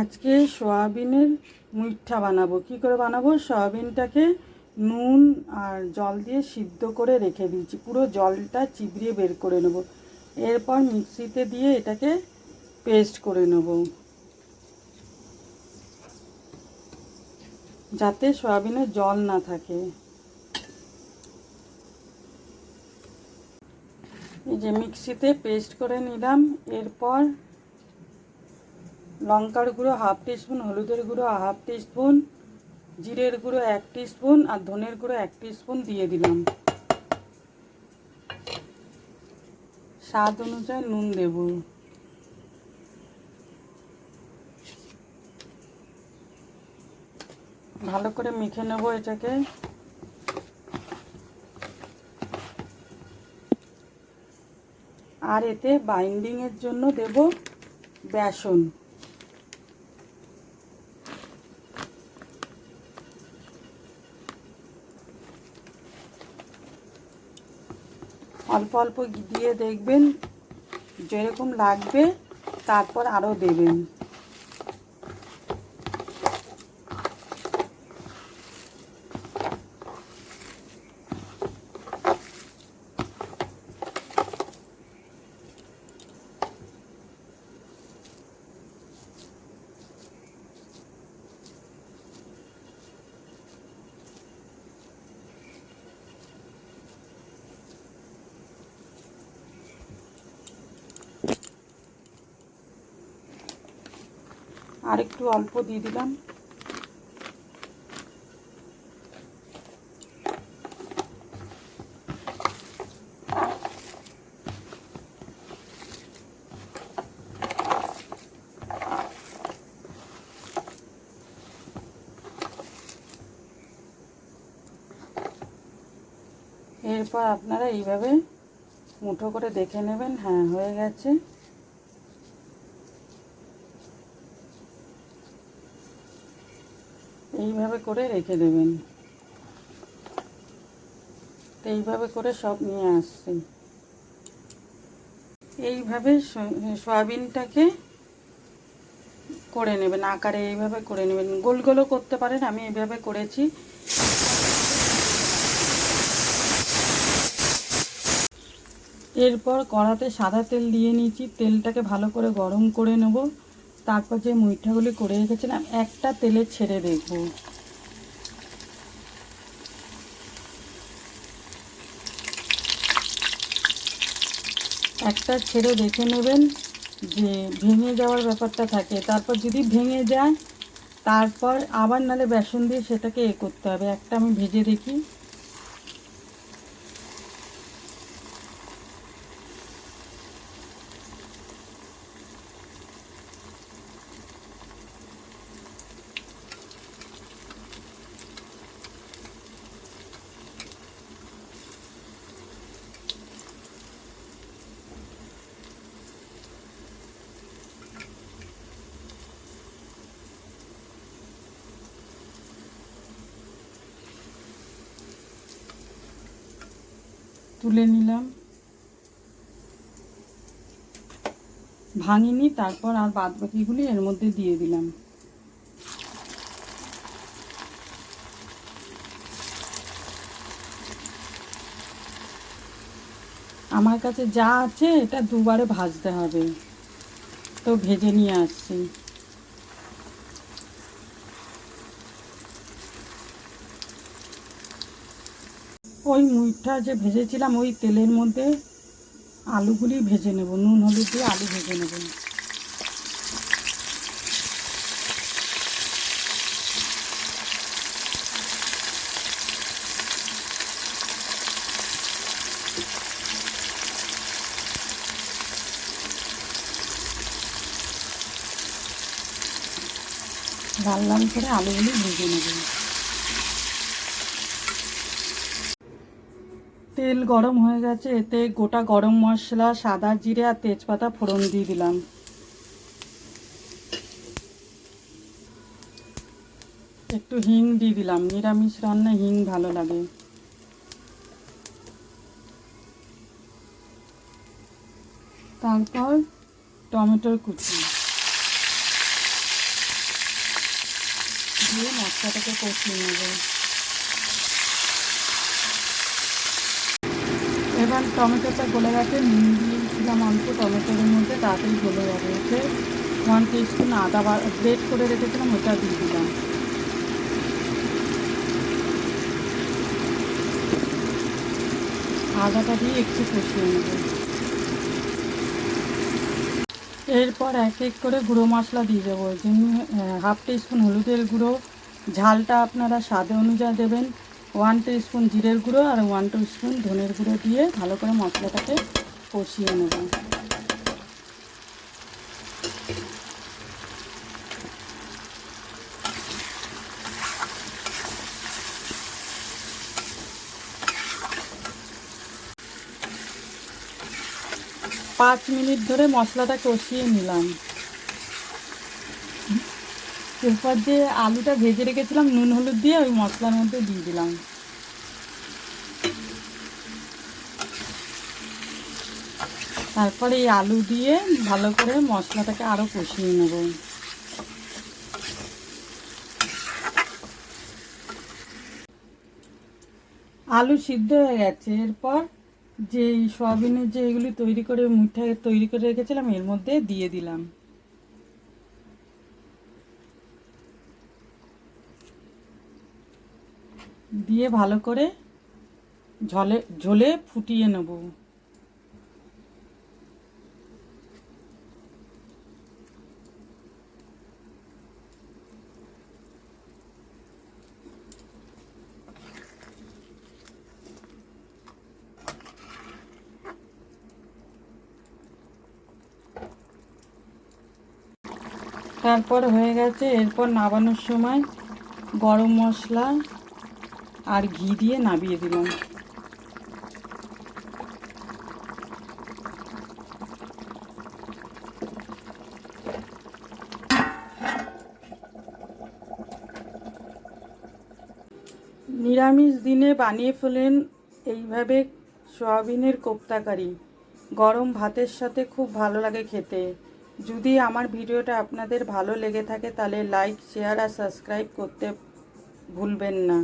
আজকে সয়াবিনের মুইঠা বানাবো। কি করে বানাবো? সয়াবিনটাকে নুন আর জল দিয়ে সিদ্ধ করে রেখে দিয়েছি, পুরো জলটা চিবিয়ে বের করে নেব। এরপর মিক্সিতে দিয়ে এটাকে পেস্ট করে নেব, যাতে সয়াবিনের জল না থাকে। এই যে মিক্সিতে পেস্ট করে নিলাম। এরপর লঙ্কার গুঁড়ো হাফ টিস্পুন, হলুদের গুঁড়ো হাফ টিস্পুন, জিরের গুঁড়ো 1 টিস্পুন আর ধনের গুঁড়ো 1 টিস্পুন দিয়ে দিলাম। স্বাদ অনুযায়ী নুন দেব। ভালো করে মেখে নেব এটাকে। আর এতে বাইন্ডিংয়ের জন্য দেব বেসন। অল্প অল্প দিয়ে দেখবেন, যেরকম লাগবে তারপর আরও দেবেন। আর একটু অল্প দিয়ে দিলাম। এরপর আপনারা এইভাবে মুঠো করে দেখে নেবেন, হ্যাঁ হয়ে গেছে। এইভাবে করে রেখে দেবেন। এইভাবে করে সব নিয়ে আসছি। এইভাবে সয়াবিনটাকে করে নেবেন, আকারে এইভাবে করে নেবেন। গোল গোলও করতে পারেন, আমি এইভাবে করেছি। এরপর কড়াতে সাদা তেল দিয়ে নিয়েছি, তেলটাকে ভালো করে গরম করে নেব। তারপর যে মুইঠাগুলি করে রেখেছিলাম একটা তেলে ছেড়ে দেখব। একটা ছেড়ে দেখে নেবেন যে ভেঙে যাওয়ার ব্যাপারটা থাকে। তারপর যদি ভেঙে যায় তারপর আবার নালে বেসন দিয়ে সেটাকে করতে হবে। একটা আমি ভেজে দেখি। তুলে নিলাম, ভাঙিনি। তারপর আর বাদ বাকিগুলি এর মধ্যে দিয়ে দিলাম। আমার কাছে যা আছে এটা দুবারে ভাজতে হবে, তো ভেজে নিয়ে আসছি। ওই মুইঠা যে ভেজেছিলাম ওই তেলের মধ্যে আলুগুলি ভেজে নেব, নুন হলুদ দিয়ে আলু ভেজে নেব। লাল লাল করে আলুগুলি ভেজে নেব। তেল গরম হয়ে গেছে, এতে গোটা গরম মশলা, সাদা জিরে আর তেজপাতা ফোড়ন দিয়ে দিলাম। একটু হিং দিয়ে দিলাম, নিরামিষ রান্নায় হিং ভালো লাগে। তারপর টমেটোর কুচি, দিয়ে মশলাটাকে কষিয়ে নেব। এবার টমেটোটা গলে গেছে, নুন দিয়েছিলাম অল্প টমেটোর মধ্যে, তাড়াতাড়ি গলে যাবে। এতে 1 টিস্পুন আদা গ্রেট করে রেখেছিলাম, ওটা দিয়ে দিলাম। আদাটা দিয়ে একটু কষিয়ে নেব। এরপর এক এক করে গুঁড়ো মশলা দিয়ে দেবো। যেমনি 1/2 টিস্পুন হলুদের গুঁড়ো, ঝালটা আপনারা স্বাদ অনুযায়ী দেবেন। 1 টিস্পুন জিরের গুঁড়ো আর 1 টিস্পুন ধনের গুঁড়ো দিয়ে ভালো করে মশলাটাকে কষিয়ে নেব। পাঁচ মিনিট ধরে মশলাটা কষিয়ে নিলাম। এরপর যে আলুটা ভেজে রেখেছিলাম নুন হলুদ দিয়ে ওই মশলার মধ্যে দিয়ে দিলাম। তারপরে এই আলু দিয়ে ভালো করে মশলাটাকে আরও কষিয়ে নেব। আলু সিদ্ধ হয়ে গেছে। এরপর যে সয়াবিনের যে এগুলি তৈরি করে মুঠা তৈরি করে রেখেছিলাম এর মধ্যে দিয়ে দিলাম। দিয়ে ভালো করে ঝোলে ফুটিয়ে নেব। তারপর হয়ে গেছে। এরপর নামানোর সময় গরম মশলা আর ঘি দিয়ে নামিয়ে দিলাম। নিরামিষ দিনে বানিয়ে ফেলেন এইভাবে সয়াবিনের কোপ্তা কারি। গরম ভাতের সাথে খুব ভালো লাগে খেতে। যদি আমার ভিডিওটা আপনাদের ভালো লেগে থাকে তাহলে লাইক, শেয়ার আর সাবস্ক্রাইব করতে ভুলবেন না।